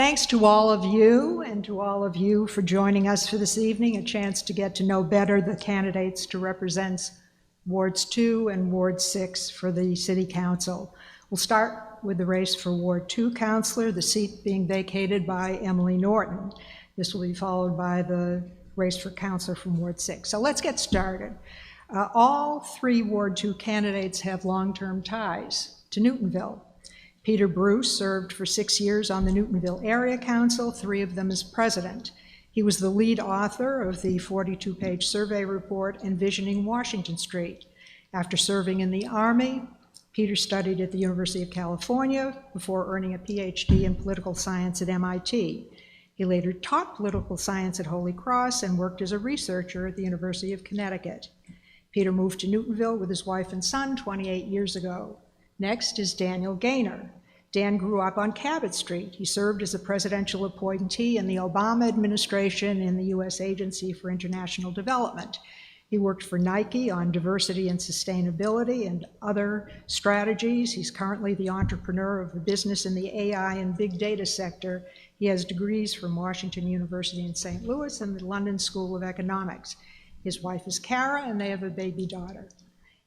thanks to all of you and to all of you for joining us for this evening, a chance to get to know better the candidates to represent Wards 2 and Ward 6 for the City Council. We'll start with the race for Ward 2 councillor, the seat being vacated by Emily Norton. This will be followed by the race for councillor from Ward 6. So let's get started. All three Ward 2 candidates have long-term ties to Newtonville. Peter Bruce served for 6 years on the Newtonville Area Council, 3 of them as president. He was the lead author of the 42-page survey report, Envisioning Washington Street. After serving in the Army, Peter studied at the University of California before earning a PhD in political science at MIT. He later taught political science at Holy Cross and worked as a researcher at the University of Connecticut. Peter moved to Newtonville with his wife and son 28 years ago. Next is Daniel Gaynor. Dan grew up on Cabot Street. He served as a presidential appointee in the Obama administration in the U.S. Agency for International Development. He worked for Nike on diversity and sustainability and other strategies. He's currently the entrepreneur of a business in the AI and big data sector. He has degrees from Washington University in St. Louis and the London School of Economics. His wife is Kara, and they have a baby daughter.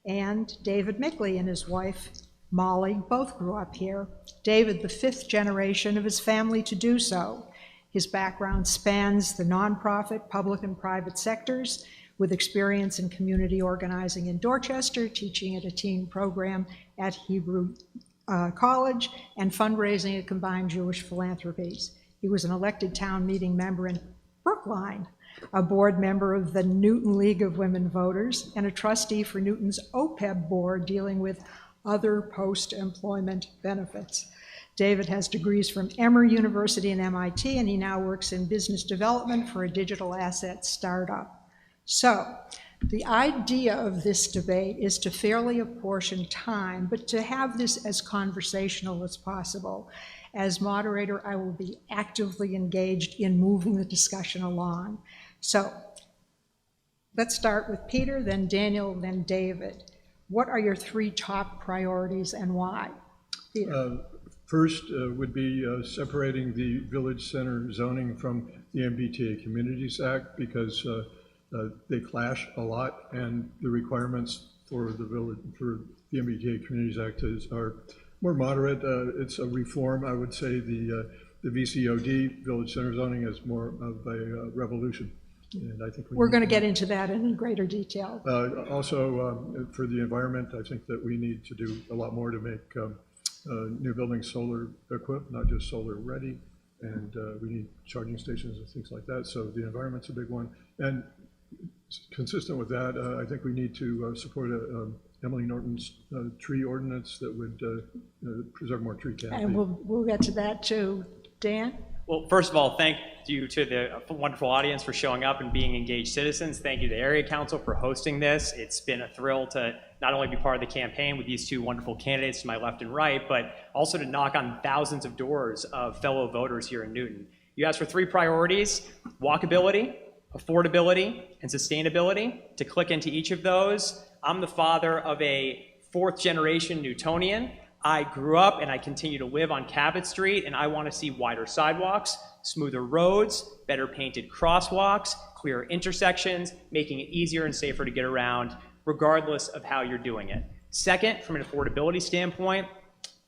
And David Micley and his wife, Molly, both grew up here. David, the 5th generation of his family to do so. His background spans the nonprofit, public and private sectors, with experience in community organizing in Dorchester, teaching at a teen program at Hebrew College, and fundraising at Combined Jewish Philanthropies. He was an elected town meeting member in Brookline, a board member of the Newton League of Women Voters, and a trustee for Newton's OPEB board dealing with other post-employment benefits. David has degrees from Emory University and MIT, and he now works in business development for a digital asset startup. So, the idea of this debate is to fairly apportion time, but to have this as conversational as possible. As moderator, I will be actively engaged in moving the discussion along. So, let's start with Peter, then Daniel, then David. What are your 3 top priorities and why? Peter. First would be separating the village center zoning from the MBTA Communities Act, because they clash a lot, and the requirements for the MBTA Communities Act are more moderate. It's a reform. I would say the VCOD, village center zoning, is more of a revolution. And I think we're going to get into that in greater detail. Also, for the environment, I think that we need to do a lot more to make new buildings solar equipped, not just solar ready. And we need charging stations and things like that. So the environment's a big one. And consistent with that, I think we need to support Emily Norton's tree ordinance that would preserve more tree canopy. And we'll get to that too. Dan? Well, first of all, thank you to the wonderful audience for showing up and being engaged citizens. Thank you to the Area Council for hosting this. It's been a thrill to not only be part of the campaign with these 2 wonderful candidates to my left and right, but also to knock on thousands of doors of fellow voters here in Newton. You asked for 3 priorities: walkability, affordability, and sustainability. To click into each of those, I'm the father of a 4th generation Newtonian. I grew up and I continue to live on Cabot Street, and I want to see wider sidewalks, smoother roads, better painted crosswalks, clearer intersections, making it easier and safer to get around, regardless of how you're doing it. Second, from an affordability standpoint,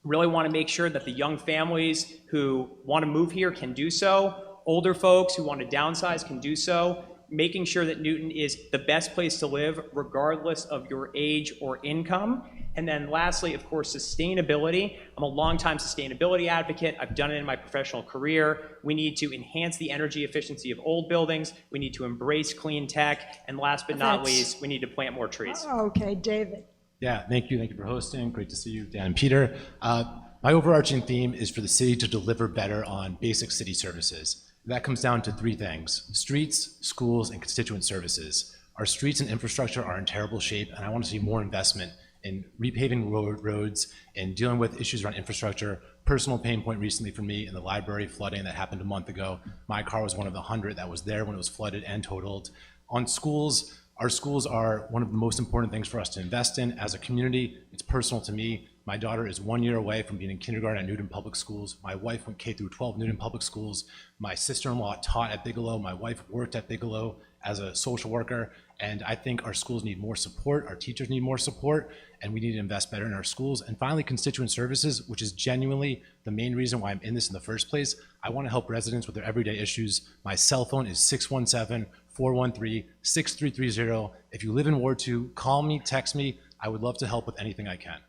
really want to make sure that the young families who want to move here can do so, older folks who want to downsize can do so, making sure that Newton is the best place to live regardless of your age or income. And then lastly, of course, sustainability. I'm a longtime sustainability advocate. I've done it in my professional career. We need to enhance the energy efficiency of old buildings. We need to embrace clean tech. And last but not least, we need to plant more trees. Okay, David. Yeah, thank you. Thank you for hosting. Great to see you, Dan and Peter. My overarching theme is for the city to deliver better on basic city services. That comes down to 3 things: streets, schools, and constituent services. Our streets and infrastructure are in terrible shape, and I want to see more investment in repaving roads and dealing with issues around infrastructure. Personal pain point recently for me in the library flooding that happened a month ago. My car was one of the 100 that was there when it was flooded and totaled. On schools, Our schools are one of the most important things for us to invest in. As a community, it's personal to me. My daughter is 1 year away from being in kindergarten at Newton Public Schools. My wife went K through 12 Newton Public Schools. My sister-in-law taught at Bigelow. My wife worked at Bigelow as a social worker. And I think our schools need more support, our teachers need more support, and we need to invest better in our schools. And finally, constituent services, which is genuinely the main reason why I'm in this in the first place. I want to help residents with their everyday issues. My cell phone is 617-413-6330. If you live in Ward 2, call me, text me. I would love to help with anything I can.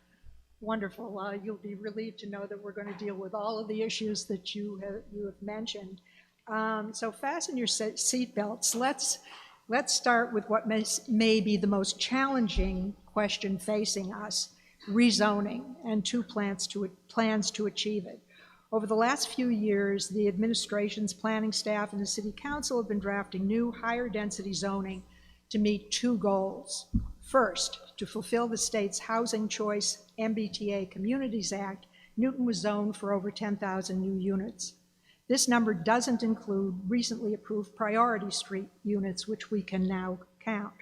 Wonderful. You'll be relieved to know that we're going to deal with all of the issues that you have mentioned. So fasten your seat belts. Let's start with what may be the most challenging question facing us, rezoning, and two plans to achieve it. Over the last few years, the administration's planning staff and the City Council have been drafting new higher density zoning to meet two goals. First, to fulfill the state's Housing Choice MBTA Communities Act, Newton was zoned for over 10,000 new units. This number doesn't include recently approved priority street units, which we can now count.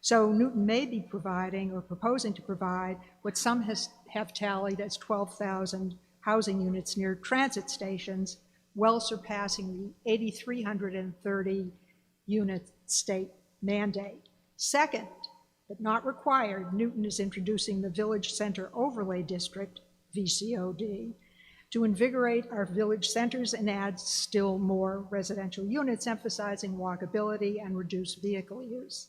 So Newton may be providing or proposing to provide what some have tallied as 12,000 housing units near transit stations, well surpassing the 8,330 unit state mandate. Second, but not required, Newton is introducing the Village Center Overlay District, VCOD, to invigorate our village centers and add still more residential units, emphasizing walkability and reduced vehicle use.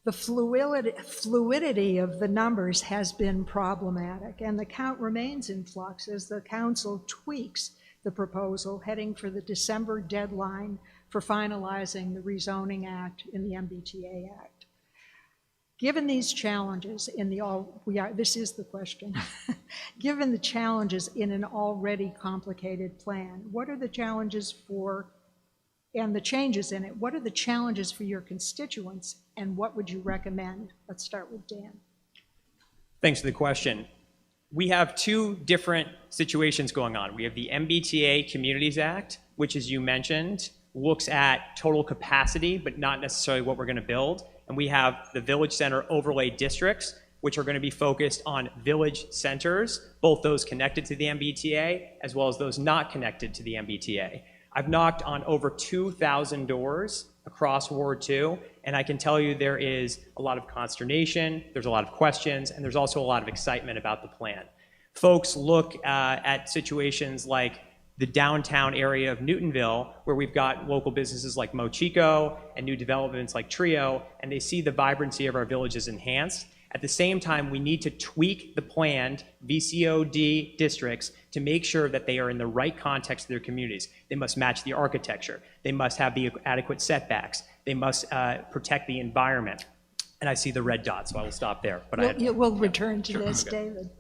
The fluidity of the numbers has been problematic, and the count remains in flux as the council tweaks the proposal, heading for the December deadline for finalizing the Rezoning Act in the MBTA Act. Given these challenges this is the question. Given the challenges in an already complicated plan, what are the challenges and the changes in it? What are the challenges for your constituents, and what would you recommend? Let's start with Dan. Thanks for the question. We have two different situations going on. We have the MBTA Communities Act, which, as you mentioned, looks at total capacity, but not necessarily what we're going to build. And we have the Village Center Overlay Districts, which are going to be focused on village centers, both those connected to the MBTA as well as those not connected to the MBTA. I've knocked on over 2,000 doors across Ward 2, and I can tell you there is a lot of consternation, there's a lot of questions, and there's also a lot of excitement about the plan. Folks look at situations like the downtown area of Newtonville, where we've got local businesses like Mochico and new developments like Trio, and they see the vibrancy of our villages enhanced. At the same time, we need to tweak the planned VCOD districts to make sure that they are in the right context of their communities. They must match the architecture. They must have the adequate setbacks. They must protect the environment. And I see the red dot, so I will stop there. But we'll return to this, David.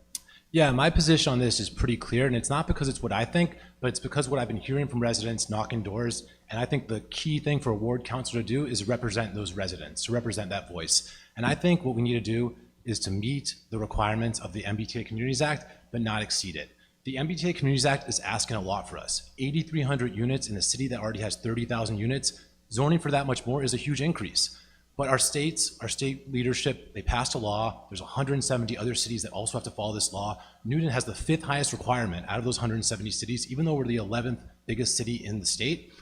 Yeah, my position on this is pretty clear, and it's not because it's what I think, but it's because what I've been hearing from residents knocking doors. And I think the key thing for a ward councilor to do is represent those residents, to represent that voice. And I think what we need to do is to meet the requirements of the MBTA Communities Act, but not exceed it. The MBTA Communities Act is asking a lot for us. 8,300 units in a city that already has 30,000 units. Zoning for that much more is a huge increase. But our state leadership, they passed a law. There's 170 other cities that also have to follow this law. Newton has the 5th highest requirement out of those 170 cities, even though we're the 11th biggest city in the state.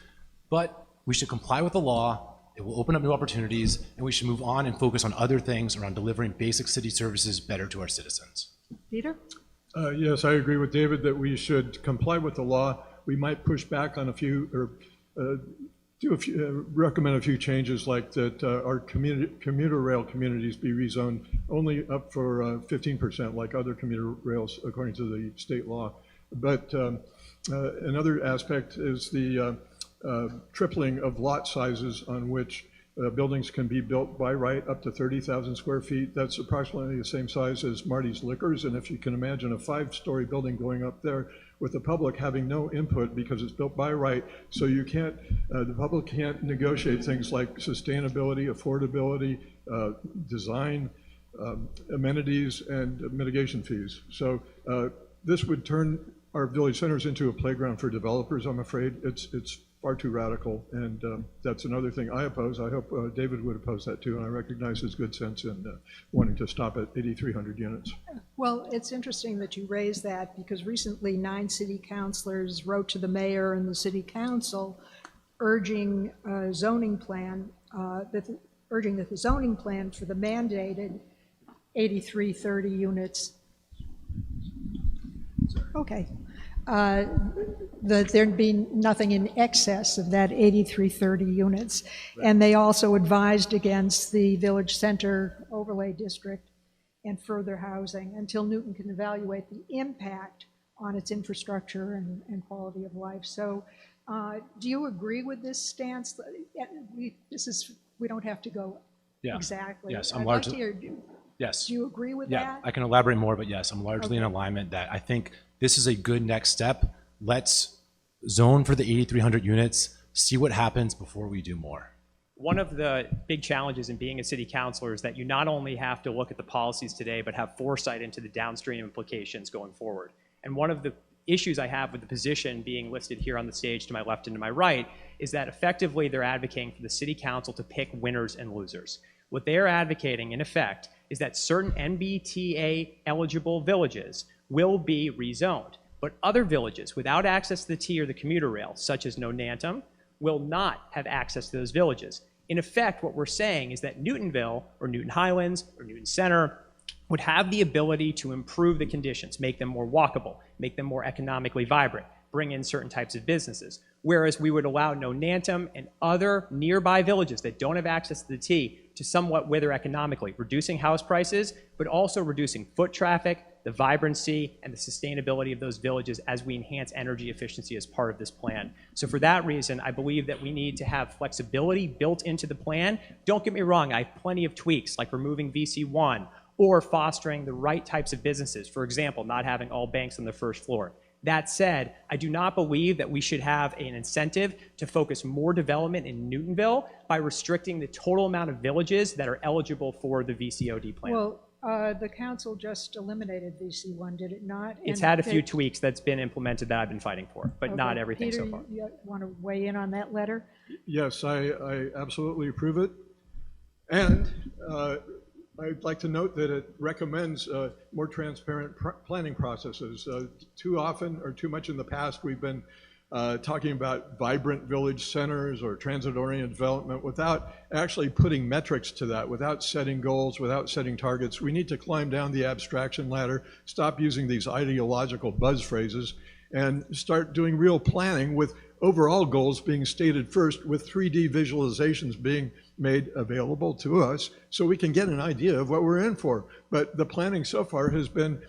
But we should comply with the law. It will open up new opportunities, and we should move on and focus on other things around delivering basic city services better to our citizens. Peter? Yes, I agree with David that we should comply with the law. We might push back on a few, or recommend a few changes, like that our commuter rail communities be rezoned only up for 15%, like other commuter rails according to the state law. But another aspect is the tripling of lot sizes on which buildings can be built by right up to 30,000 square feet. That's approximately the same size as Marty's Liquors. And if you can imagine a 5-story building going up there with the public having no input because it's built by right, so you can't, the public can't negotiate things like sustainability, affordability, design, amenities, and mitigation fees. So this would turn our village centers into a playground for developers, I'm afraid. It's far too radical, and that's another thing I oppose. I hope David would oppose that too, and I recognize his good sense in wanting to stop at 8,300 units. Well, it's interesting that you raise that because recently 9 city councilors wrote to the mayor and the city council urging a zoning plan, urging that the zoning plan for the mandated 8,330 units. Okay. That there'd be nothing in excess of that 8,330 units. Right. And they also advised against the village center overlay district and further housing until Newton can evaluate the impact on its infrastructure and quality of life. So do you agree with this stance? We don't have to go exactly. Yes, I'm largely. Yes. Do you agree with that? Yeah, I can elaborate more, but yes, I'm largely in alignment that I think this is a good next step. Let's zone for the 8,300 units, see what happens before we do more. One of the big challenges in being a city councilor is that you not only have to look at the policies today, but have foresight into the downstream implications going forward. And one of the issues I have with the position being listed here on the stage to my left and to my right is that effectively they're advocating for the city council to pick winners and losers. What they are advocating, in effect, is that certain MBTA eligible villages will be rezoned, but other villages without access to the T or the commuter rail, such as Nonantum, will not have access to those villages. In effect, what we're saying is that Newtonville or Newton Highlands or Newton Center would have the ability to improve the conditions, make them more walkable, make them more economically vibrant, bring in certain types of businesses. Whereas we would allow Nonantum and other nearby villages that don't have access to the T to somewhat wither economically, reducing house prices, but also reducing foot traffic, the vibrancy, and the sustainability of those villages as we enhance energy efficiency as part of this plan. So for that reason, I believe that we need to have flexibility built into the plan. Don't get me wrong, I have plenty of tweaks, like removing VC1 or fostering the right types of businesses. For example, not having all banks on the first floor. That said, I do not believe that we should have an incentive to focus more development in Newtonville by restricting the total amount of villages that are eligible for the VCOD plan. Well, the council just eliminated VC1, did it not? It's had a few tweaks that's been implemented that I've been fighting for, but not everything Peter, so far. you want to weigh in on that letter? Yes, I absolutely approve it. And I'd like to note that it recommends more transparent planning processes. Too often or too much in the past, we've been talking about vibrant village centers or transit-oriented development without actually putting metrics to that, without setting goals, without setting targets. We need to climb down the abstraction ladder, stop using these ideological buzz phrases, and start doing real planning with overall goals being stated first, with 3D visualizations being made available to us so we can get an idea of what we're in for. But the planning so far has been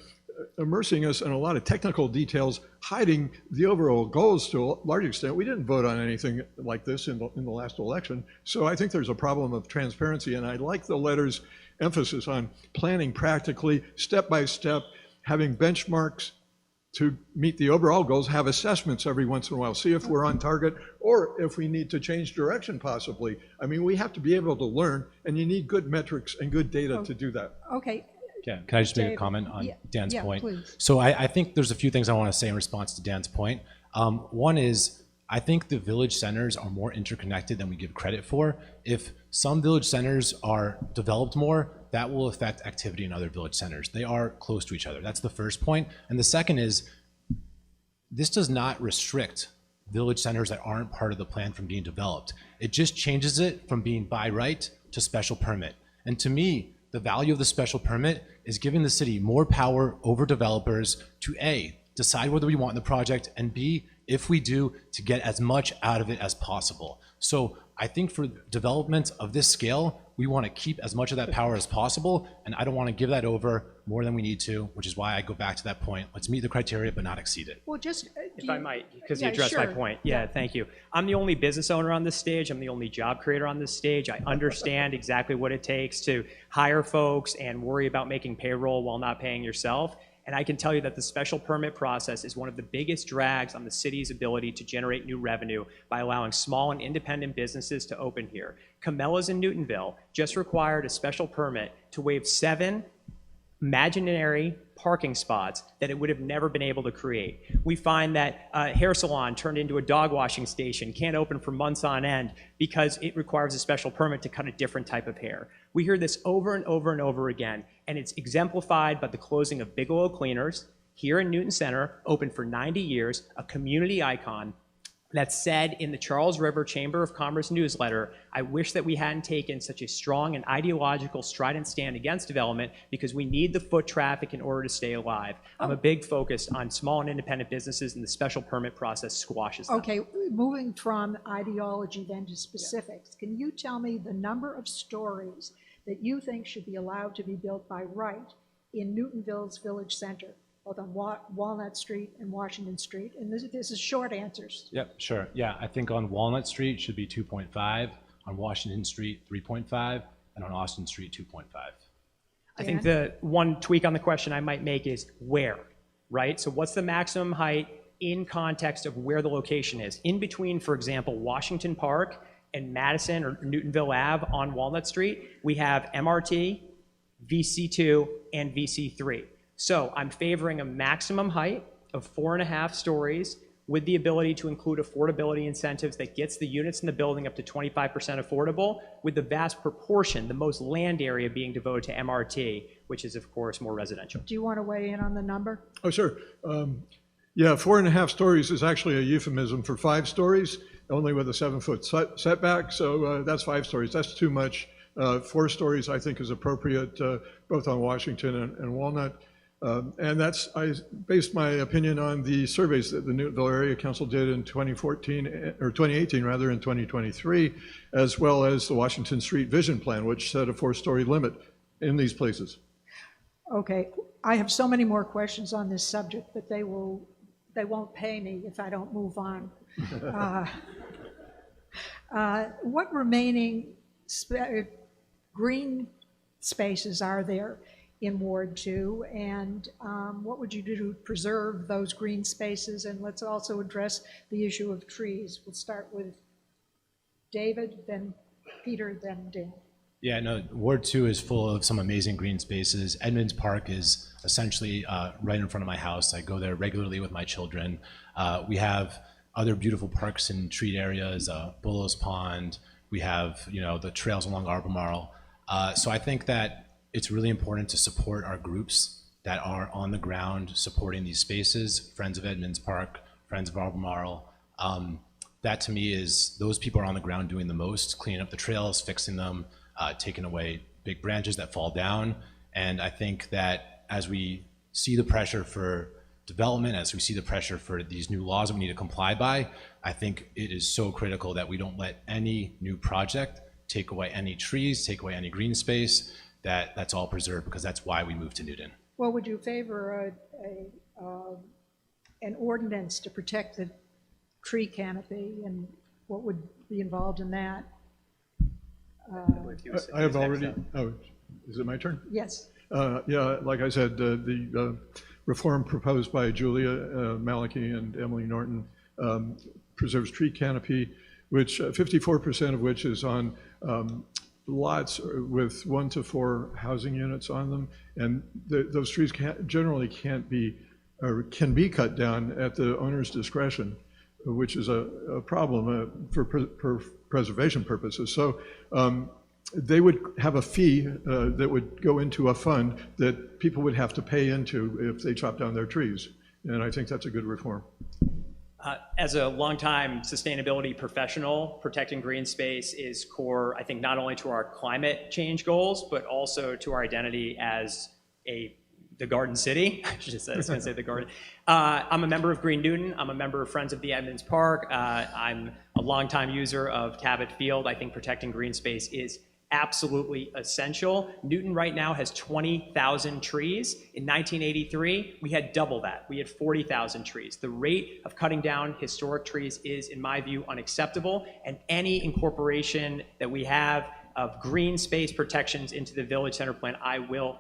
immersing us in a lot of technical details, hiding the overall goals to a large extent. We didn't vote on anything like this in the last election. So I think there's a problem of transparency, and I like the letter's emphasis on planning practically, step by step, having benchmarks to meet the overall goals, have assessments every once in a while, see if we're on target or if we need to change direction possibly. I mean, we have to be able to learn, and you need good metrics and good data to do that. Okay. Yeah, can I just make a comment on Dan's point? Please. So I think there's a few things I want to say in response to Dan's point. One is, I think the village centers are more interconnected than we give credit for. If some village centers are developed more, that will affect activity in other village centers. They are close to each other. That's the first point. And the second is, this does not restrict village centers that aren't part of the plan from being developed. It just changes it from being by right to special permit. And to me, the value of the special permit is giving the city more power over developers to A, decide whether we want the project, and B, if we do, to get as much out of it as possible. So I think for development of this scale, we want to keep as much of that power as possible, and I don't want to give that over more than we need to, which is why I go back to that point. Let's meet the criteria, but not exceed it. Well, just If I might, because you addressed my point. Yeah, thank you. I'm the only business owner on this stage. I'm the only job creator on this stage. I understand exactly what it takes to hire folks and worry about making payroll while not paying yourself. And I can tell you that the special permit process is one of the biggest drags on the city's ability to generate new revenue by allowing small and independent businesses to open here. Cabela's in Newtonville just required a special permit to waive 7 imaginary parking spots that it would have never been able to create. We find that a hair salon turned into a dog washing station can't open for months on end because it requires a special permit to cut a different type of hair. We hear this over and over and over again, and it's exemplified by the closing of Bigelow Cleaners here in Newton Center, open for 90 years, a community icon, that said in the Charles River Chamber of Commerce newsletter, I wish that we hadn't taken such a strong and ideological strident stand against development because we need the foot traffic in order to stay alive. I'm a big focus on small and independent businesses, and the special permit process squashes them. Okay, moving from ideology then to specifics, can you tell me the number of stories that you think should be allowed to be built by right in Newtonville's Village Center, both on Walnut Street and Washington Street? And this is short answers. Yep, sure. Yeah, I think on Walnut Street should be 2.5, on Washington Street 3.5, and on Austin Street 2.5. I think the one tweak on the question I might make is where, right? So what's the maximum height in context of where the location is? In between, for example, Washington Park and Madison or Newtonville Ave on Walnut Street, we have MRT, VC2, and VC3. So I'm favoring a maximum height of 4.5 stories with the ability to include affordability incentives that gets the units in the building up to 25% affordable, with the vast proportion, the most land area being devoted to MRT, which is of course more residential. Do you want to weigh in on the number? Oh, sure. Yeah, 4.5 stories is actually a euphemism for 5 stories, only with a 7-foot setback. So that's 5 stories. That's too much. 4 stories, I think, is appropriate, both on Washington and Walnut. And I based my opinion on the surveys that the Newtonville Area Council did in 2014, or 2018 rather, in 2023, as well as the Washington Street Vision Plan, which set a 4-story limit in these places. Okay, I have so many more questions on this subject, but they won't pay me if I don't move on. What remaining green spaces are there in Ward 2, and what would you do to preserve those green spaces? And let's also address the issue of trees. We'll start with David, then Peter, then Dan. Yeah, no, Ward 2 is full of some amazing green spaces. Edmonds Park is essentially right in front of my house. I go there regularly with my children. We have other beautiful parks and treat areas, Bullows Pond. We have, the trails along Arons-Barron. So I think that it's really important to support our groups that are on the ground supporting these spaces, Friends of Edmonds Park, Friends of Arons-Barron. That to me is, those people are on the ground doing the most, cleaning up the trails, fixing them, taking away big branches that fall down. And I think that as we see the pressure for development, as we see the pressure for these new laws that we need to comply by, I think it is so critical that we don't let any new project take away any trees, take away any green space, that's all preserved, because that's why we moved to Newton. Well, would you favor an ordinance to protect the tree canopy, and what would be involved in that? I have already, oh, is it my turn? Yes. Yeah, like I said, the reform proposed by Julia Malachy and Emily Norton preserves tree canopy, which 54% of which is on lots with 1 to 4 housing units on them, and those trees generally can be cut down at the owner's discretion, which is a problem for preservation purposes. So they would have a fee that would go into a fund that people would have to pay into if they chop down their trees, and I think that's a good reform. As a longtime sustainability professional, protecting green space is core, I think, not only to our climate change goals, but also to our identity as the Garden City. I was going to say the Garden. I'm a member of Green Newton. I'm a member of Friends of the Edmonds Park. I'm a longtime user of Cabot Field. I think protecting green space is absolutely essential. Newton right now has 20,000 trees. In 1983, we had double that. We had 40,000 trees. The rate of cutting down historic trees is, in my view, unacceptable, and any incorporation that we have of green space protections into the Village Center plan, I will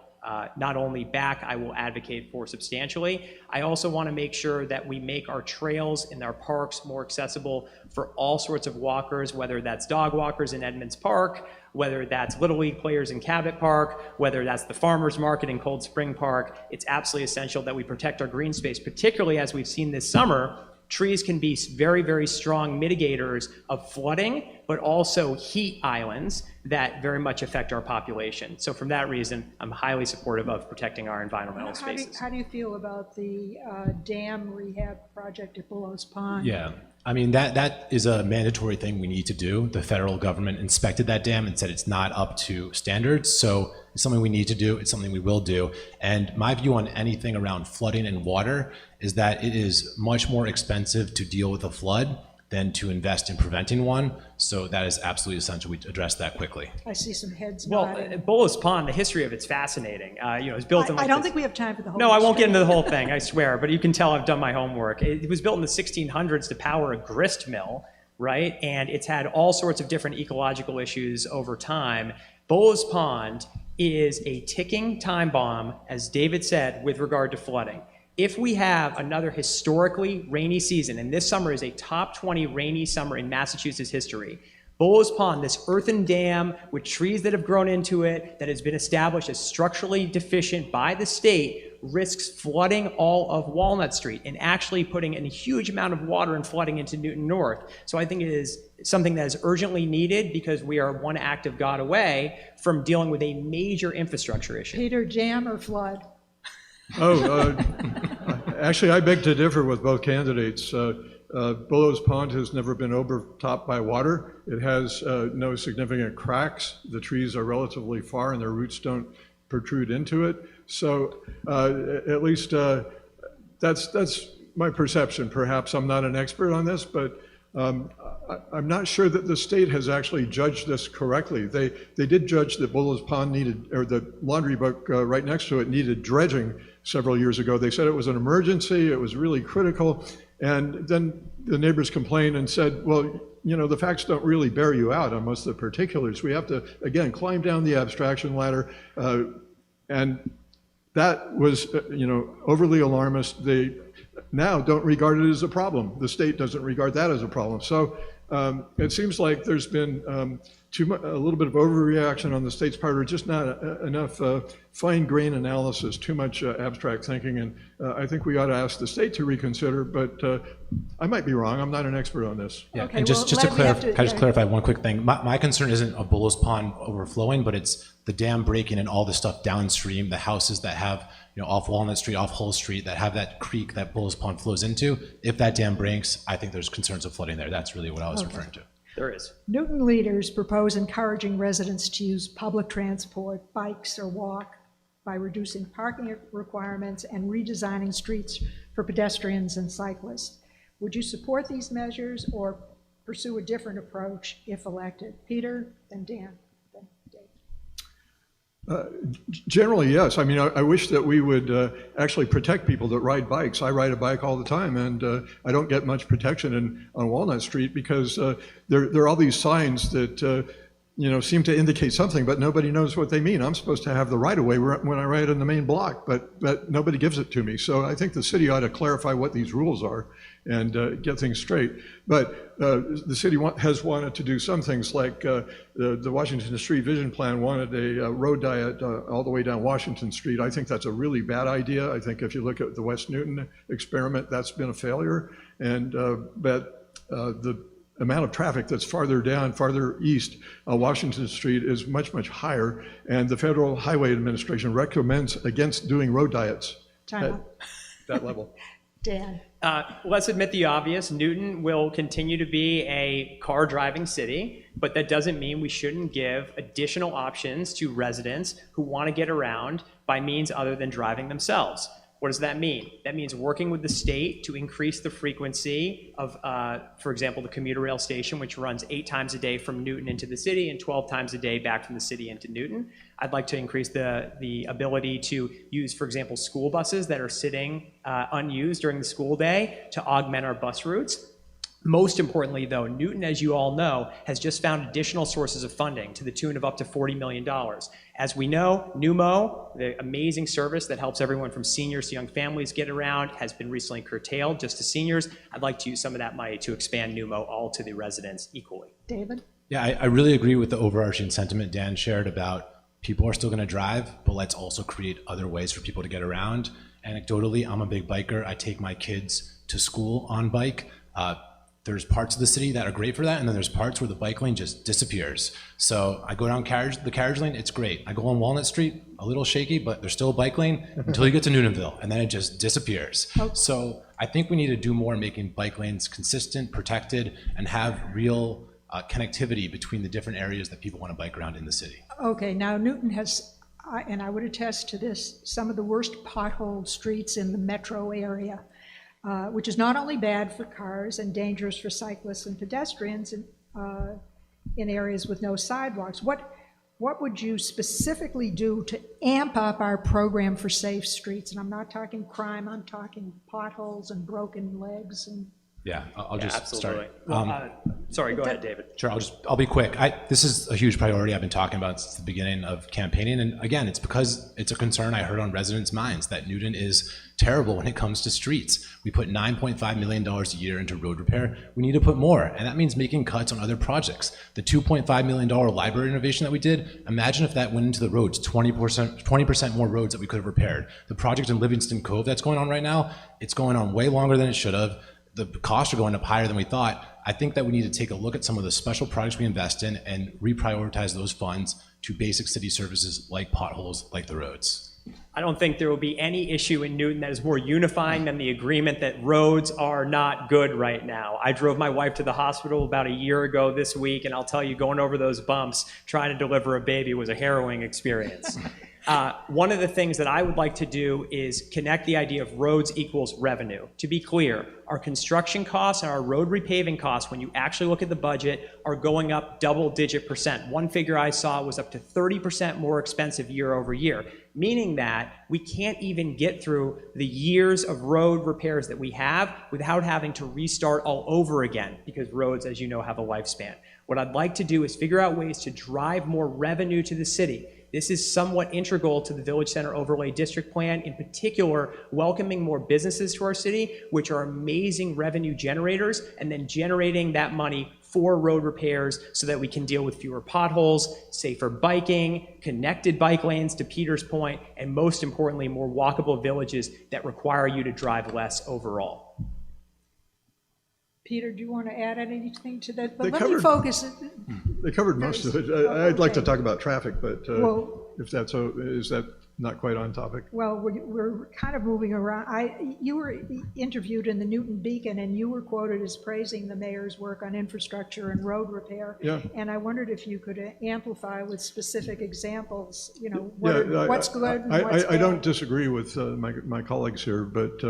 not only back, I will advocate for substantially. I also want to make sure that we make our trails and our parks more accessible for all sorts of walkers, whether that's dog walkers in Edmonds Park, whether that's Little League players in Cabot Park, whether that's the Farmers Market in Cold Spring Park. It's absolutely essential that we protect our green space, particularly as we've seen this summer. Trees can be very, very strong mitigators of flooding, but also heat islands that very much affect our population. So from that reason, I'm highly supportive of protecting our environmental spaces. How do you feel about the dam rehab project at Bullows Pond? Yeah, I mean, that is a mandatory thing we need to do. The federal government inspected that dam and said it's not up to standards. So it's something we need to do. It's something we will do. And my view on anything around flooding and water is that it is much more expensive to deal with a flood than to invest in preventing one. So that is absolutely essential we address that quickly. I see some heads Well, nodding. Bullows Pond, the history of it's fascinating. It was built in like I don't think we have time for the whole. No, I won't get history. into the whole thing, I swear, but you can tell I've done my homework. It was built in the 1600s to power a grist mill, right? And it's had all sorts of different ecological issues over time. Bullows Pond is a ticking time bomb, as David said, with regard to flooding. If we have another historically rainy season, and this summer is a top 20 rainy summer in Massachusetts history, Bullows Pond, this earthen dam with trees that have grown into it, that has been established as structurally deficient by the state, risks flooding all of Walnut Street and actually putting in a huge amount of water and flooding into Newton North. So I think it is something that is urgently needed because we are one act of God away from dealing with a major infrastructure issue. Peter, dam or flood? Actually, I beg to differ with both candidates. Bullows Pond has never been overtopped by water. It has no significant cracks. The trees are relatively far and their roots don't protrude into it. So at least that's my perception. Perhaps I'm not an expert on this, but I'm not sure that the state has actually judged this correctly. They did judge that Bullows Pond needed, or the laundry book right next to it needed dredging several years ago. They said it was an emergency, it was really critical, and then the neighbors complained and said, well, you know, the facts don't really bear you out on most of the particulars. We have to, again, climb down the abstraction ladder, and that was, overly alarmist. They now don't regard it as a problem. The state doesn't regard that as a problem. So it seems like there's been a little bit of overreaction on the state's part, or just not enough fine-grained analysis, too much abstract thinking, and I think we ought to ask the state to reconsider, but I might be wrong. I'm not an expert on this. Yeah, Okay, and well, just to let me have clarify, to- can I just yeah. clarify one quick thing? My concern isn't a Bullows Pond overflowing, but it's the dam breaking and all the stuff downstream, the houses that have, off Walnut Street, off Hull Street, that have that creek that Bullows Pond flows into. If that dam breaks, I think there's concerns of flooding there. That's really what I was referring to. There is. Newton leaders propose encouraging residents to use public transport, bikes, or walk by reducing parking requirements and redesigning streets for pedestrians and cyclists. Would you support these measures or pursue a different approach if elected? Peter, then Dan, then Dave. Generally, yes. I mean, I wish that we would actually protect people that ride bikes. I ride a bike all the time, and I don't get much protection on Walnut Street because there are all these signs that seem to indicate something, but nobody knows what they mean. I'm supposed to have the right-of-way when I ride in the main block, but nobody gives it to me. So I think the city ought to clarify what these rules are and get things straight. But the city has wanted to do some things, like the Washington Street Vision Plan wanted a road diet all the way down Washington Street. I think that's a really bad idea. I think if you look at the West Newton experiment, that's been a failure. And but the amount of traffic that's farther down, farther east, Washington Street is much, much higher. And the Federal Highway Administration recommends against doing road diets Time at up. that level. Dan. Let's admit the obvious. Newton will continue to be a car driving city, but that doesn't mean we shouldn't give additional options to residents who want to get around by means other than driving themselves. What does that mean? That means working with the state to increase the frequency of, for example, the commuter rail station, which runs 8 times a day from Newton into the city and 12 times a day back from the city into Newton. I'd like to increase the ability to use, for example, school buses that are sitting unused during the school day to augment our bus routes. Most importantly, though, Newton, as you all know, has just found additional sources of funding to the tune of up to $40 million. As we know, Numo, the amazing service that helps everyone from seniors to young families get around, has been recently curtailed just to seniors. I'd like to use some of that money to expand Numo all to the residents equally. David? Yeah, I really agree with the overarching sentiment Dan shared about people are still going to drive, but let's also create other ways for people to get around. Anecdotally, I'm a big biker. I take my kids to school on bike. There's parts of the city that are great for that, and then there's parts where the bike lane just disappears. So I go down the carriage lane, it's great. I go on Walnut Street, a little shaky, but there's still a bike lane until you get to Newtonville, and then it just disappears. So I think we need to do more in making bike lanes consistent, protected, and have real connectivity between the different areas that people want to bike around in the city. Okay, now Newton has, and I would attest to this, some of the worst potholed streets in the metro area. Which is not only bad for cars and dangerous for cyclists and pedestrians in areas with no sidewalks. What would you specifically do to amp up our program for safe streets? And I'm not talking crime, I'm talking potholes and broken legs and... Yeah, I'll just absolutely. start. Sorry, go ahead, David. Sure, I'll be quick. This is a huge priority I've been talking about since the beginning of campaigning. And again, it's because it's a concern I heard on residents' minds that Newton is terrible when it comes to streets. We put $9.5 million a year into road repair. We need to put more. And that means making cuts on other projects. The $2.5 million library renovation that we did, imagine if that went into the roads, 20% more roads that we could have repaired. The project in Livingston Cove that's going on right now, it's going on way longer than it should have. The costs are going up higher than we thought. I think that we need to take a look at some of the special projects we invest in and reprioritize those funds to basic city services like potholes, like the roads. I don't think there will be any issue in Newton that is more unifying than the agreement that roads are not good right now. I drove my wife to the hospital about a year ago this week, and I'll tell you, going over those bumps, trying to deliver a baby was a harrowing experience. One of the things that I would like to do is connect the idea of roads equals revenue. To be clear, our construction costs and our road repaving costs, when you actually look at the budget, are going up double-digit percent. One figure I saw was up to 30% more expensive year over year, meaning that we can't even get through the years of road repairs that we have without having to restart all over again, because roads, as you know, have a lifespan. What I'd like to do is figure out ways to drive more revenue to the city. This is somewhat integral to the Village Center Overlay District Plan, in particular, welcoming more businesses to our city, which are amazing revenue generators, and then generating that money for road repairs so that we can deal with fewer potholes, safer biking, connected bike lanes, to Peter's point, and most importantly, more walkable villages that require you to drive less overall. Peter, do you want to add anything to that? But They let covered- me focus. They covered most of it. I'd like to talk about traffic, but Well- if that's, is that not quite on topic? Well, we're kind of moving around. You were interviewed in the Newton Beacon, and you were quoted as praising the mayor's work on infrastructure and road repair. Yeah. And I wondered if you could amplify with specific examples, Yeah, what's good and what's bad. I don't disagree with my colleagues here, but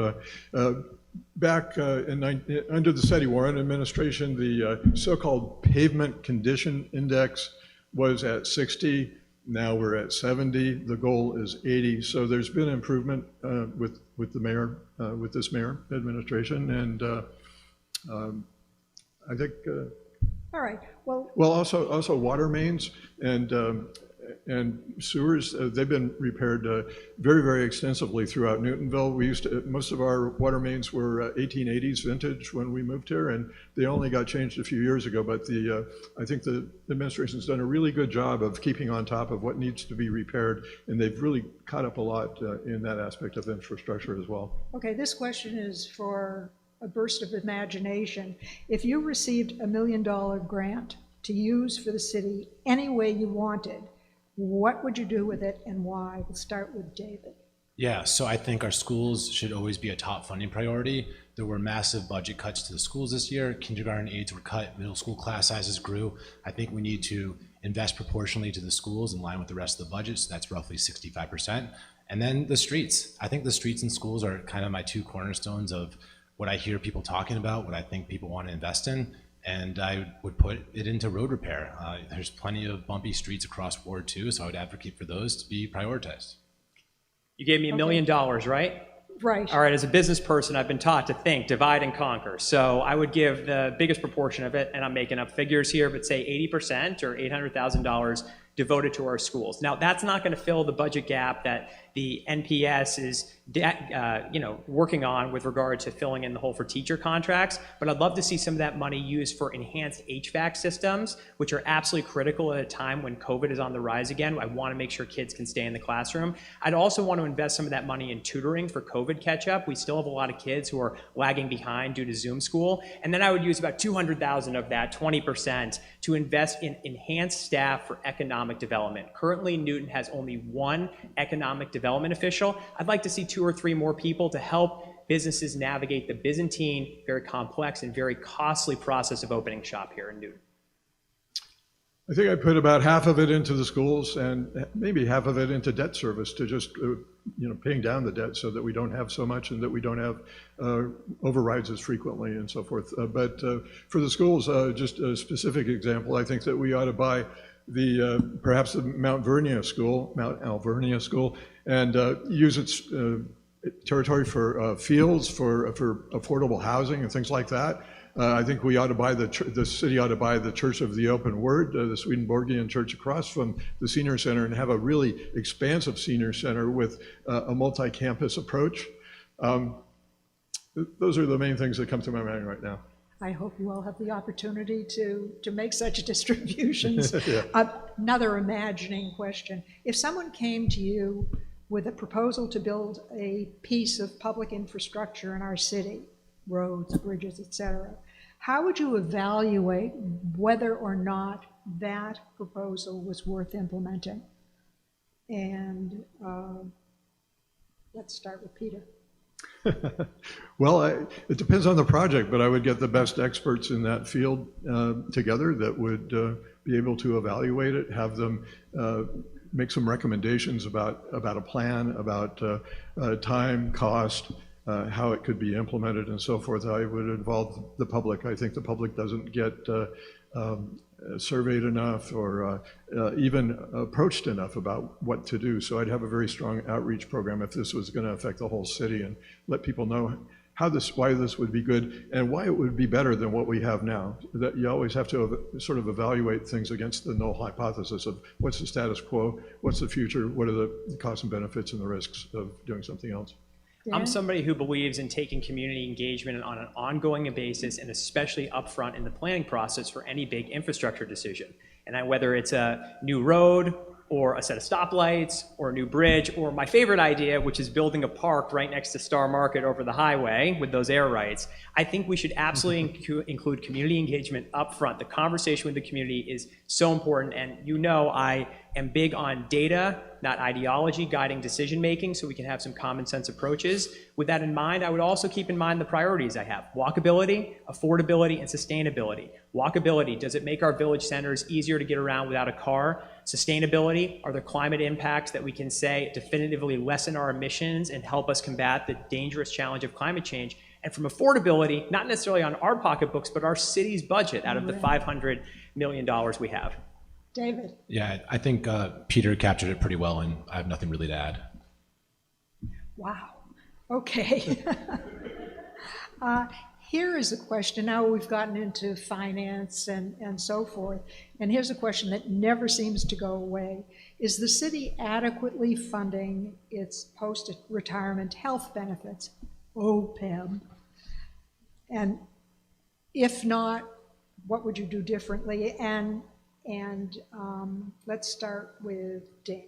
back under the Seti Warren administration, the so-called pavement condition index was at 60. Now we're at 70. The goal is 80. So there's been improvement with the mayor, with this mayor administration, and I think. All right. Well, Also water mains and sewers, they've been repaired very, very extensively throughout Newtonville. Most of our water mains were 1880s vintage when we moved here, and they only got changed a few years ago, but I think the administration's done a really good job of keeping on top of what needs to be repaired, and they've really caught up a lot in that aspect of infrastructure as well. okay, this question is for a burst of imagination. If you received $1 million grant to use for the city any way you wanted, what would you do with it and why? We'll start with David. Yeah, so I think our schools should always be a top funding priority. There were massive budget cuts to the schools this year. Kindergarten aides were cut, middle school class sizes grew. I think we need to invest proportionally to the schools in line with the rest of the budget, so that's roughly 65%. And then the streets. I think the streets and schools are kind of my two cornerstones of what I hear people talking about, what I think people want to invest in. And I would put it into road repair. There's plenty of bumpy streets across Ward 2, so I would advocate for those to be prioritized. You gave me $1 million, right? Right. All right, as a business person, I've been taught to think, divide and conquer. So I would give the biggest proportion of it, and I'm making up figures here, but say 80% or $800,000 devoted to our schools. Now, that's not going to fill the budget gap that the NPS is working on with regard to filling in the hole for teacher contracts, but I'd love to see some of that money used for enhanced HVAC systems, which are absolutely critical at a time when COVID is on the rise again. I want to make sure kids can stay in the classroom. I'd also want to invest some of that money in tutoring for COVID catch-up. We still have a lot of kids who are lagging behind due to Zoom school, and then I would use about $200,000 of that, 20%, to invest in enhanced staff for economic development. Currently, Newton has only one economic development official. I'd like to see 2 or 3 more people to help businesses navigate the Byzantine, very complex and very costly process of opening shop here in Newton. I think I put about half of it into the schools and maybe half of it into debt service to just, paying down the debt so that we don't have so much and that we don't have overrides as frequently and so forth. But for the schools, just a specific example, I think that we ought to buy perhaps the Mount Alvernia School, and use its territory for fields, for affordable housing and things like that. I think we ought to buy the city ought to buy the Church of the Open Word, the Swedenborgian church across from the senior center, and have a really expansive senior center with a multi-campus approach. Those are the main things that come to my mind right now. I hope you all have the opportunity to make such distributions. Yeah. Another imagining question. If someone came to you with a proposal to build a piece of public infrastructure in our city, roads, bridges, etc., how would you evaluate whether or not that proposal was worth implementing? And let's start with Peter. Well, it depends on the project, but I would get the best experts in that field together that would be able to evaluate it, have them make some recommendations about a plan, about time, cost, how it could be implemented and so forth. I would involve the public. I think the public doesn't get surveyed enough or even approached enough about what to do. So I'd have a very strong outreach program if this was going to affect the whole city, and let people know why this would be good and why it would be better than what we have now. That you always have to sort of evaluate things against the null hypothesis of what's the status quo, what's the future, what are the costs and benefits and the risks of doing something else. I'm somebody who believes in taking community engagement on an ongoing basis, and especially upfront in the planning process for any big infrastructure decision. And whether it's a new road or a set of stoplights or a new bridge, or my favorite idea, which is building a park right next to Star Market over the highway with those air rights, I think we should absolutely include community engagement upfront. The conversation with the community is so important, and I am big on data, not ideology, guiding decision-making so we can have some common sense approaches. With that in mind, I would also keep in mind the priorities I have: walkability, affordability, and sustainability. Walkability, does it make our village centers easier to get around without a car? Sustainability, are there climate impacts that we can say definitively lessen our emissions and help us combat the dangerous challenge of climate change? And from affordability, not necessarily on our pocketbooks, but our city's budget out of the $500 million we have. David. Yeah, I think Peter captured it pretty well, and I have nothing really to add. Wow. Okay. Here is a question. Now we've gotten into finance and so forth, and here's a question that never seems to go away. Is the city adequately funding its post-retirement health benefits, OPEB? And if not, what would you do differently? And let's start with Dan.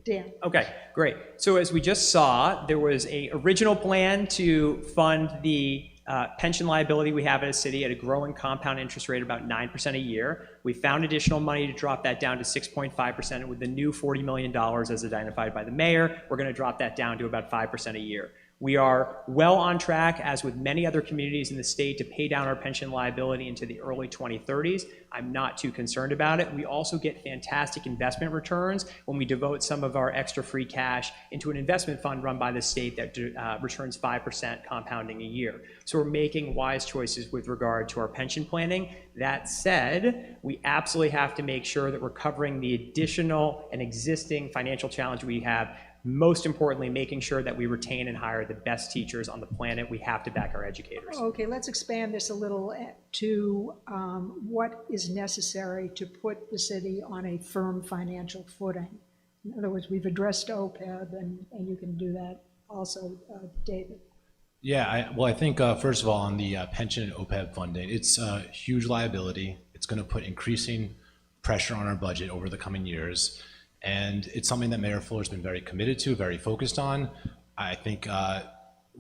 Dan. Okay, great. So as we just saw, there was an original plan to fund the pension liability we have at a city at a growing compound interest rate of about 9% a year. We found additional money to drop that down to 6.5%, and with the new $40 million as identified by the mayor, we're going to drop that down to about 5% a year. We are well on track, as with many other communities in the state, to pay down our pension liability into the early 2030s. I'm not too concerned about it. We also get fantastic investment returns when we devote some of our extra free cash into an investment fund run by the state that returns 5% compounding a year. So we're making wise choices with regard to our pension planning. That said, we absolutely have to make sure that we're covering the additional and existing financial challenge we have most importantly, making sure that we retain and hire the best teachers on the planet. We have to back our educators. Okay, let's expand this a little to what is necessary to put the city on a firm financial footing. In other words, we've addressed OPEB, and you can do that also, David. Yeah, I think first of all, on the pension and OPEB funding, it's a huge liability. It's going to put increasing pressure on our budget over the coming years. And it's something that Mayor Fuller's been very committed to, very focused on. I think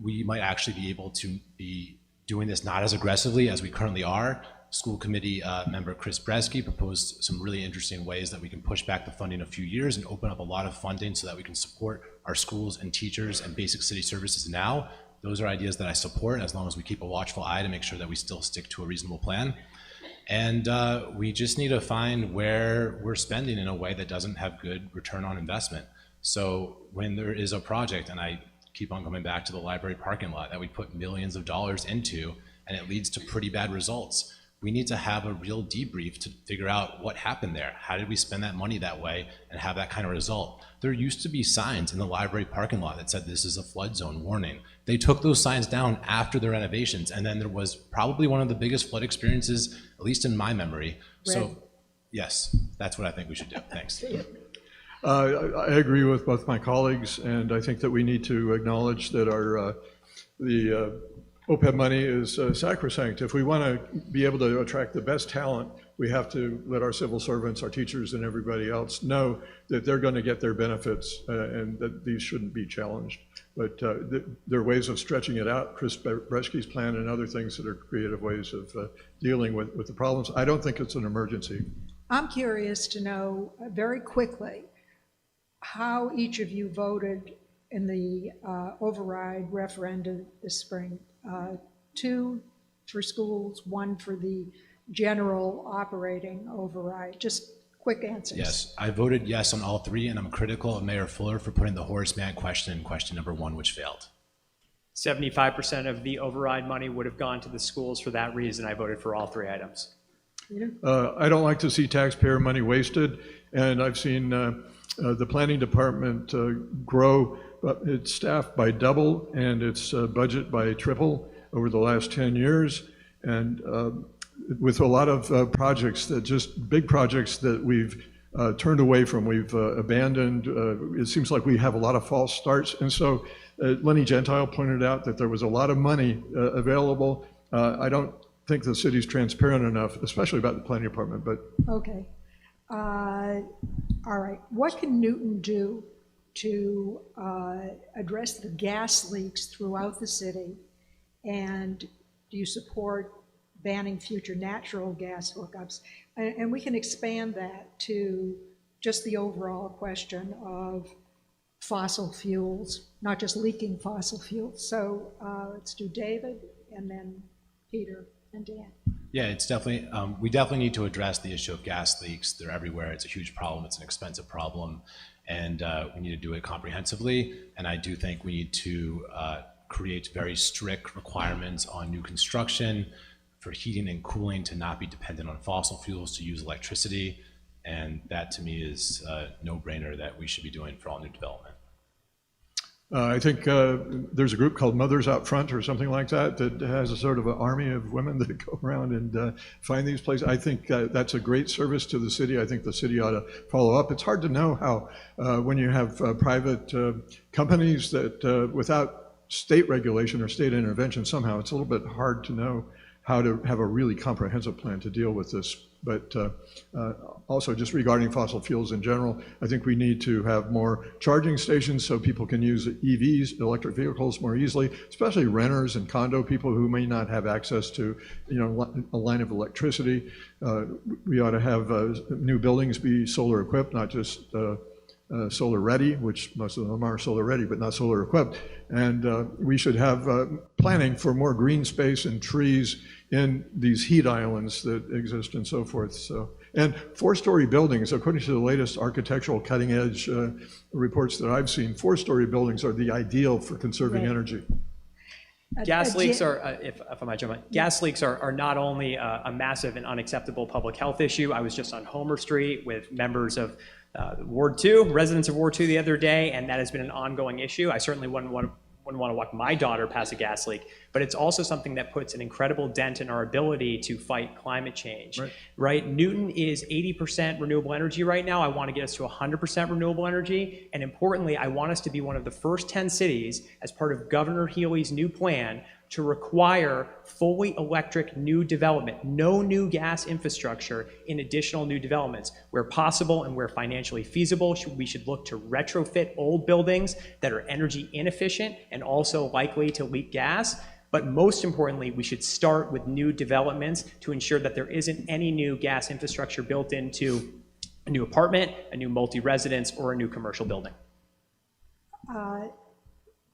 we might actually be able to be doing this not as aggressively as we currently are. School committee member Chris Bresky proposed some really interesting ways that we can push back the funding a few years and open up a lot of funding so that we can support our schools and teachers and basic city services now. Those are ideas that I support, as long as we keep a watchful eye to make sure that we still stick to a reasonable plan. And we just need to find where we're spending in a way that doesn't have good return on investment. So when there is a project, and I keep on coming back to the library parking lot that we put millions of dollars into, and it leads to pretty bad results, we need to have a real debrief to figure out what happened there. How did we spend that money that way and have that kind of result? There used to be signs in the library parking lot that said this is a flood zone warning. They took those signs down after the renovations, and then there was probably one of the biggest flood experiences, at least in my memory. So yes, that's what I think we should do. Thanks. I agree with both my colleagues, and I think that we need to acknowledge that the OPEB money is sacrosanct. If we want to be able to attract the best talent, we have to let our civil servants, our teachers, and everybody else know that they're going to get their benefits and that these shouldn't be challenged. But there are ways of stretching it out, Chris Bresky's plan and other things that are creative ways of dealing with the problems. I don't think it's an emergency. I'm curious to know very quickly how each of you voted in the override referendum this spring. 2 for schools, 1 for the general operating override. Just quick answers. Yes, I voted yes on all 3, and I'm critical of Mayor Fuller for putting the horseman question in question number 1, which failed. 75% of the override money would have gone to the schools. For that reason, I voted for all 3 items. I don't like to see taxpayer money wasted, and I've seen the planning department grow its staff by double and its budget by triple over the last 10 years. And with a lot of projects that just big projects that we've turned away from, we've abandoned. It seems like we have a lot of false starts. And so Lenny Gentile pointed out that there was a lot of money available. I don't think the city's transparent enough, especially about the planning department, but. Okay. All right. What can Newton do to address the gas leaks throughout the city? And do you support banning future natural gas hookups? And we can expand that to just the overall question of fossil fuels, not just leaking fossil fuels. So let's do David and then Peter and Dan. Yeah, it's definitely, we definitely need to address the issue of gas leaks. They're everywhere. It's a huge problem. It's an expensive problem. And we need to do it comprehensively. And I do think we need to create very strict requirements on new construction for heating and cooling to not be dependent on fossil fuels, to use electricity. And that to me is a no-brainer that we should be doing for all new development. I think there's a group called Mothers Out Front or something like that that has a sort of an army of women that go around and find these places. I think that's a great service to the city. I think the city ought to follow up. It's hard to know how, when you have private companies that without state regulation or state intervention, somehow it's a little bit hard to know how to have a really comprehensive plan to deal with this. But also just regarding fossil fuels in general, I think we need to have more charging stations so people can use EVs, electric vehicles, more easily, especially renters and condo people who may not have access to, a line of electricity. We ought to have new buildings be solar equipped, not just solar ready, which most of them are solar ready, but not solar equipped. And we should have planning for more green space and trees in these heat islands that exist and so forth. So, and 4-story buildings, according to the latest architectural cutting edge reports that I've seen, 4-story buildings are the ideal for conserving energy. Gas leaks are, if I might jump in, gas leaks are not only a massive and unacceptable public health issue. I was just on Homer Street with members of Ward 2, residents of Ward 2 the other day, and that has been an ongoing issue. I certainly wouldn't want to walk my daughter past a gas leak, but it's also something that puts an incredible dent in our ability to fight climate change, right? Newton is 80% renewable energy right now. I want to get us to 100% renewable energy, and importantly, I want us to be one of the first 10 cities, as part of Governor Healy's new plan, to require fully electric new development, no new gas infrastructure in additional new developments. Where possible and where financially feasible, we should look to retrofit old buildings that are energy inefficient and also likely to leak gas. But most importantly, we should start with new developments to ensure that there isn't any new gas infrastructure built into a new apartment, a new multi-residence, or a new commercial building.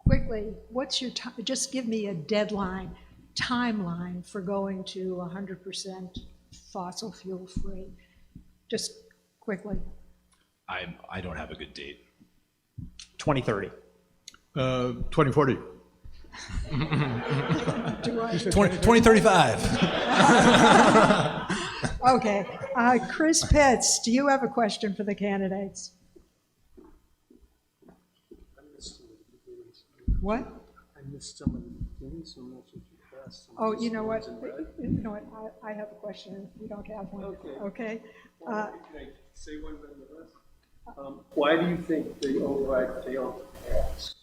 Quickly, what's your time? Just give me a timeline for going to 100% fossil fuel free. Just quickly. I don't have a good date. 2030. 2040. 2035. Okay. Chris Pitts, do you have a question for the candidates? What? I missed some of the beginning, so I'm not sure if you passed some. Oh, you know what? I have a question. You don't have one. Okay. Can I say one better than the rest? Why do you think the override failed to pass?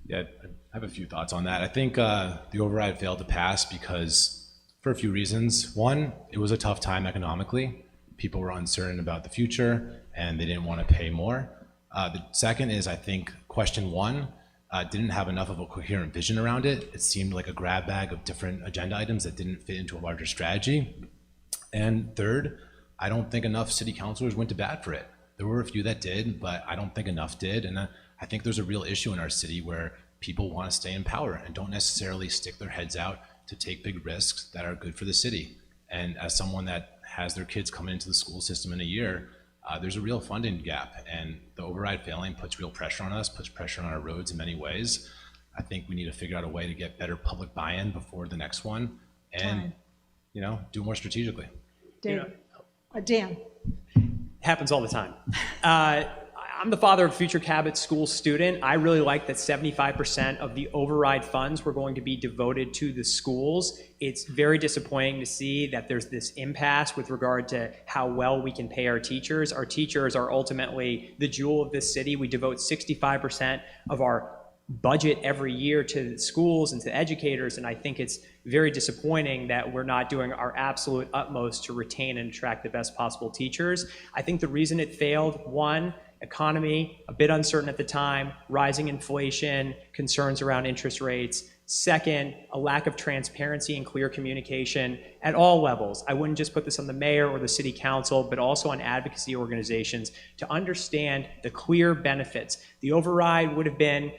Yeah, I have a few thoughts on that. I think the override failed to pass because, for a few reasons. One, it was a tough time economically. People were uncertain about the future and they didn't want to pay more. The second is, I think, question one didn't have enough of a coherent vision around it. It seemed like a grab bag of different agenda items that didn't fit into a larger strategy. And third, I don't think enough city councilors went to bat for it. There were a few that did, but I don't think enough did. And I think there's a real issue in our city where people want to stay in power and don't necessarily stick their heads out to take big risks that are good for the city. And as someone that has their kids coming into the school system in a year, there's a real funding gap, and the override failing puts real pressure on us, puts pressure on our roads in many ways. I think we need to figure out a way to get better public buy-in before the next one, and do more strategically. Dan. Dan. Happens all the time. I'm the father of a future Cabot School student. I really like that 75% of the override funds were going to be devoted to the schools. It's very disappointing to see that there's this impasse with regard to how well we can pay our teachers. Our teachers are ultimately the jewel of this city. We devote 65% of our budget every year to the schools and to educators, and I think it's very disappointing that we're not doing our absolute utmost to retain and attract the best possible teachers. I think the reason it failed, one, economy, a bit uncertain at the time, rising inflation, concerns around interest rates. Second, a lack of transparency and clear communication at all levels. I wouldn't just put this on the mayor or the city council, but also on advocacy organizations to understand the clear benefits. The override would have been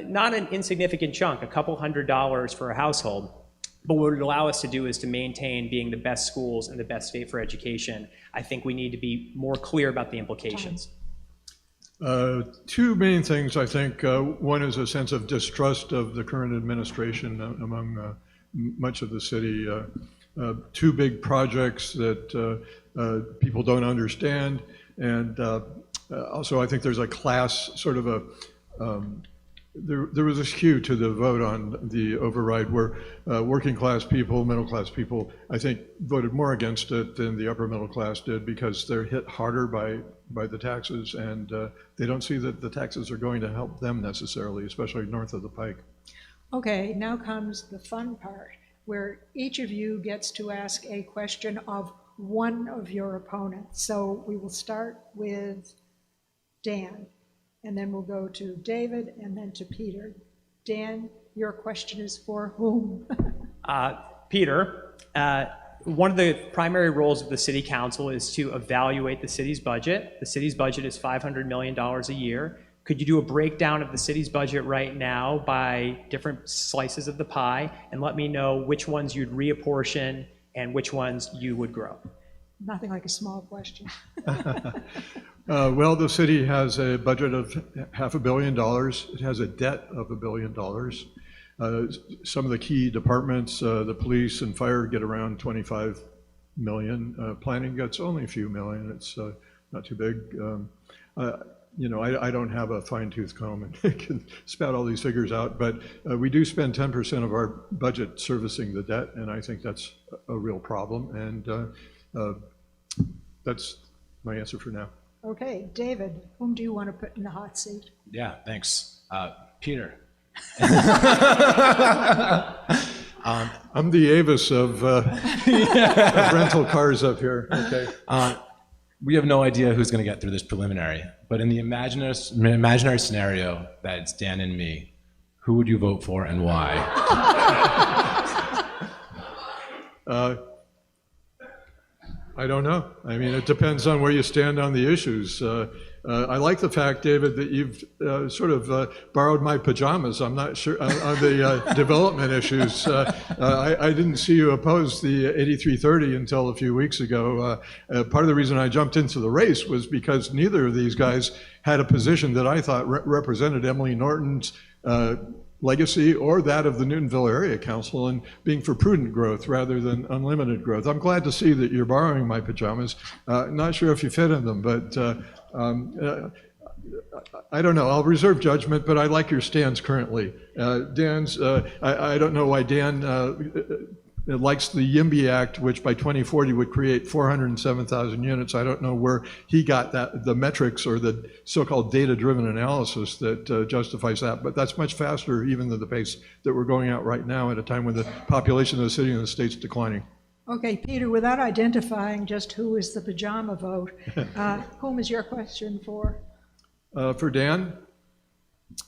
not an insignificant chunk, a couple $100 for a household. But what it would allow us to do is to maintain being the best schools and the best state for education. I think we need to be more clear about the implications. Two main things, I think. One is a sense of distrust of the current administration among much of the city. Two big projects that people don't understand. And also, I think there's a class sort of a there was a skew to the vote on the override where working class people, middle class people, I think voted more against it than the upper middle class did because they're hit harder by the taxes, and they don't see that the taxes are going to help them necessarily, especially north of the Pike. Okay, now comes the fun part, where each of you gets to ask a question of one of your opponents. So we will start with Dan, and then we'll go to David, and then to Peter. Dan, your question is for whom? Peter, one of the primary roles of the city council is to evaluate the city's budget. The city's budget is $500 million a year. Could you do a breakdown of the city's budget right now by different slices of the pie and let me know which ones you'd reapportion and which ones you would grow? Nothing like a small question. Well, the city has a budget of $500 million. It has a debt of $1 billion. Some of the key departments, the police and fire, get around 25 million. Planning gets only a few million. It's not too big. You know, I don't have a fine-tooth comb and can spout all these figures out, but we do spend 10% of our budget servicing the debt, and I think that's a real problem, and that's my answer for now. Okay, David, whom do you want to put in the hot seat? Yeah, thanks. Peter. I'm the Avis of rental cars up here, okay? We have no idea who's going to get through this preliminary, but in the imaginary scenario that it's Dan and me, who would you vote for and why? I don't know. I mean, it depends on where you stand on the issues. I like the fact, David, that you've sort of borrowed my pajamas. I'm not sure on the development issues. I didn't see you oppose the 8330 until a few weeks ago. Part of the reason I jumped into the race was because neither of these guys had a position that I thought represented Emily Norton's legacy or that of the Newtonville Area Council, and being for prudent growth rather than unlimited growth. I'm glad to see that you're borrowing my pajamas. Not sure if you fit in them, but I don't know. I'll reserve judgment, but I like your stance currently. Dan's, I don't know why Dan likes the YIMBY Act, which by 2040 would create 407,000 units. I don't know where he got that, the metrics or the so-called data-driven analysis that justifies that, but that's much faster even than the pace that we're going at right now at a time when the population of the city and the state's declining. Okay, Peter, without identifying just who is the pajama vote, whom is your question for? For Dan?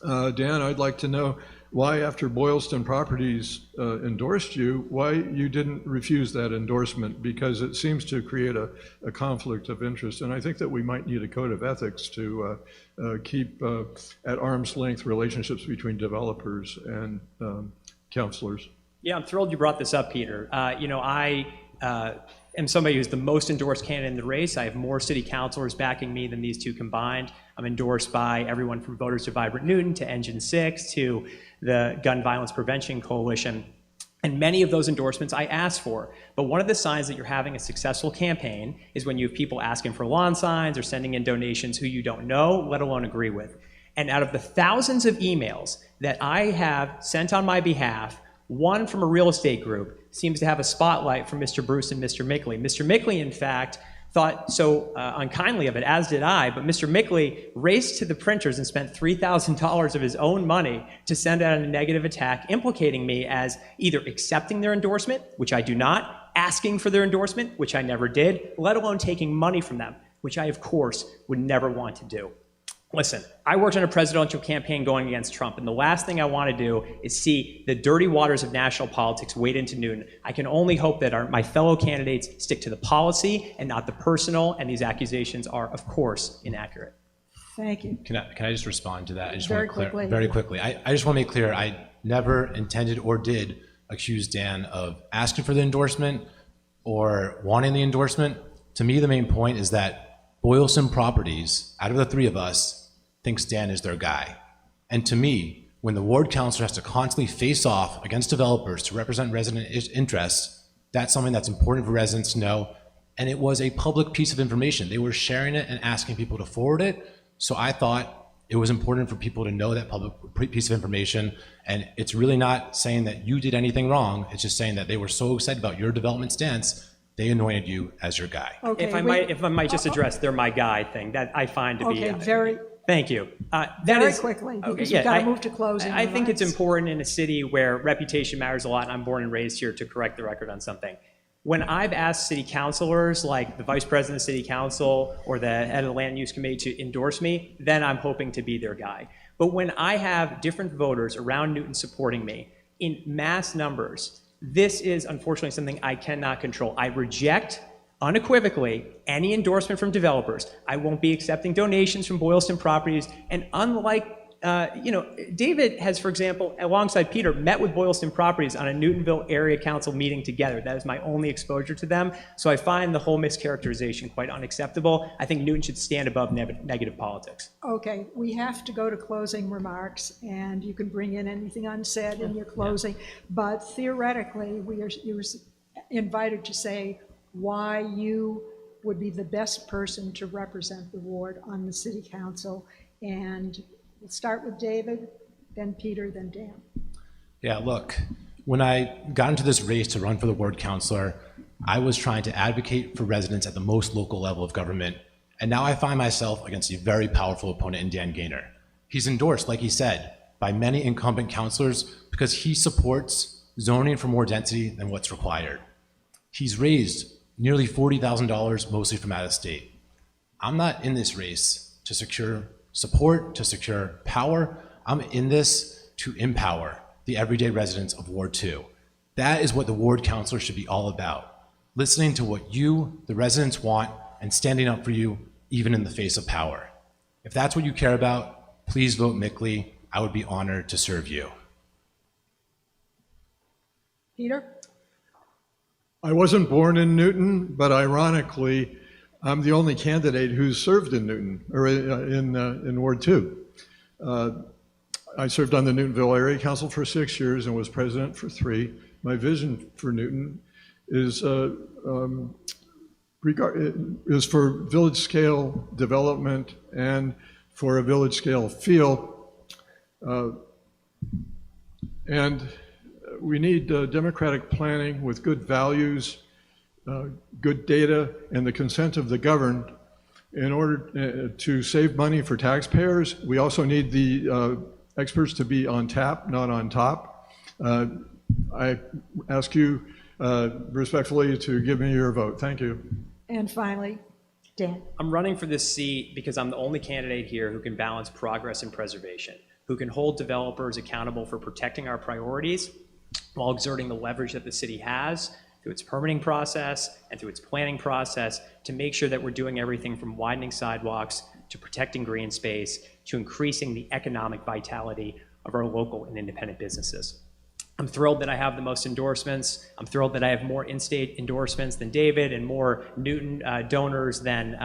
Dan, I'd like to know why, after Boylston Properties endorsed you, why you didn't refuse that endorsement, because it seems to create a conflict of interest. And I think that we might need a code of ethics to keep at arm's length relationships between developers and councilors. Yeah, I'm thrilled you brought this up, Peter. You know, I am somebody who's the most endorsed candidate in the race. I have more city councilors backing me than these two combined. I'm endorsed by everyone from Voters to Vibrant Newton to Engine 6 to the Gun Violence Prevention Coalition. And many of those endorsements I asked for. But one of the signs that you're having a successful campaign is when you have people asking for lawn signs or sending in donations who you don't know, let alone agree with. And out of the thousands of emails that I have sent on my behalf, one from a real estate group seems to have a spotlight from Mr. Bruce and Mr. Micley. Mr. Micley, in fact, thought so unkindly of it, as did I, but Mr. Micley raced to the printers and spent $3,000 of his own money to send out a negative attack implicating me as either accepting their endorsement, which I do not, asking for their endorsement, which I never did, let alone taking money from them, which I, of course, would never want to do. Listen, I worked on a presidential campaign going against Trump, and the last thing I want to do is see the dirty waters of national politics wade into Newton. I can only hope that my fellow candidates stick to the policy and not the personal, and these accusations are, of course, inaccurate. Thank you. Can I just respond to that? I just Very want to quickly. very quickly. I just want to make clear, I never intended or did accuse Dan of asking for the endorsement or wanting the endorsement. To me, the main point is that Boylston Properties, out of the three of us, thinks Dan is their guy. And to me, when the ward councilor has to constantly face off against developers to represent resident interests, that's something that's important for residents to know. And it was a public piece of information. They were sharing it and asking people to forward it. So I thought it was important for people to know that public piece of information. And it's really not saying that you did anything wrong. It's just saying that they were so excited about your development stance, they anointed you as your guy. Okay, If I might just address "they're my guy" thing, that I find to be... Okay, very... Thank you. Very quickly, because we've got to move to closing. I think it's important in a city where reputation matters a lot, and I'm born and raised here, to correct the record on something. When I've asked city councilors, like the vice president of city council or the head of the land use committee, to endorse me, then I'm hoping to be their guy. But when I have different voters around Newton supporting me in mass numbers, this is unfortunately something I cannot control. I reject unequivocally any endorsement from developers. I won't be accepting donations from Boylston Properties. And unlike, David has, for example, alongside Peter, met with Boylston Properties on a Newtonville Area Council meeting together. That is my only exposure to them. So I find the whole mischaracterization quite unacceptable. I think Newton should stand above negative politics. Okay, we have to go to closing remarks, and you can bring in anything unsaid in your closing. But theoretically, you were invited to say why you would be the best person to represent the ward on the city council. And we'll start with David, then Peter, then Dan. Yeah, look, when I got into this race to run for the ward councilor, I was trying to advocate for residents at the most local level of government, and now I find myself against a very powerful opponent in Dan Gaynor. He's endorsed, like he said, by many incumbent councilors because he supports zoning for more density than what's required. He's raised nearly $40,000, mostly from out of state. I'm not in this race to secure support, to secure power. I'm in this to empower the everyday residents of Ward 2. That is what the ward councilor should be all about. Listening to what you, the residents, want and standing up for you, even in the face of power. If that's what you care about, please vote Micley. I would be honored to serve you. Peter? I wasn't born in Newton, but ironically, I'm the only candidate who's served in Newton, or in Ward 2. I served on the Newtonville Area Council for 6 years and was president for 3. My vision for Newton is for village scale development and for a village scale feel. And we need democratic planning with good values, good data, and the consent of the governed in order to save money for taxpayers. We also need the experts to be on tap, not on top. I ask you respectfully to give me your vote. Thank you. And finally, Dan. I'm running for this seat because I'm the only candidate here who can balance progress and preservation, who can hold developers accountable for protecting our priorities while exerting the leverage that the city has through its permitting process and through its planning process to make sure that we're doing everything from widening sidewalks to protecting green space to increasing the economic vitality of our local and independent businesses. I'm thrilled that I have the most endorsements. I'm thrilled that I have more in-state endorsements than David and more Newton donors than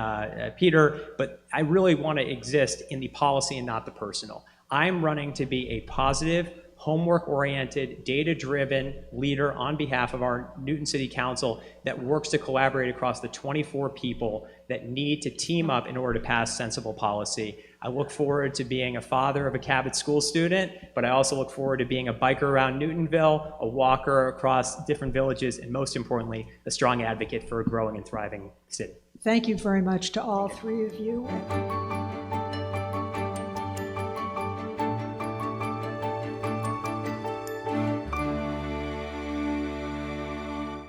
Peter, but I really want to exist in the policy and not the personal. I'm running to be a positive, homework-oriented, data-driven leader on behalf of our Newton City Council that works to collaborate across the 24 people that need to team up in order to pass sensible policy. I look forward to being a father of a Cabot School student, but I also look forward to being a biker around Newtonville, a walker across different villages, and most importantly, a strong advocate for a growing and thriving city. Thank you very much to all three of you.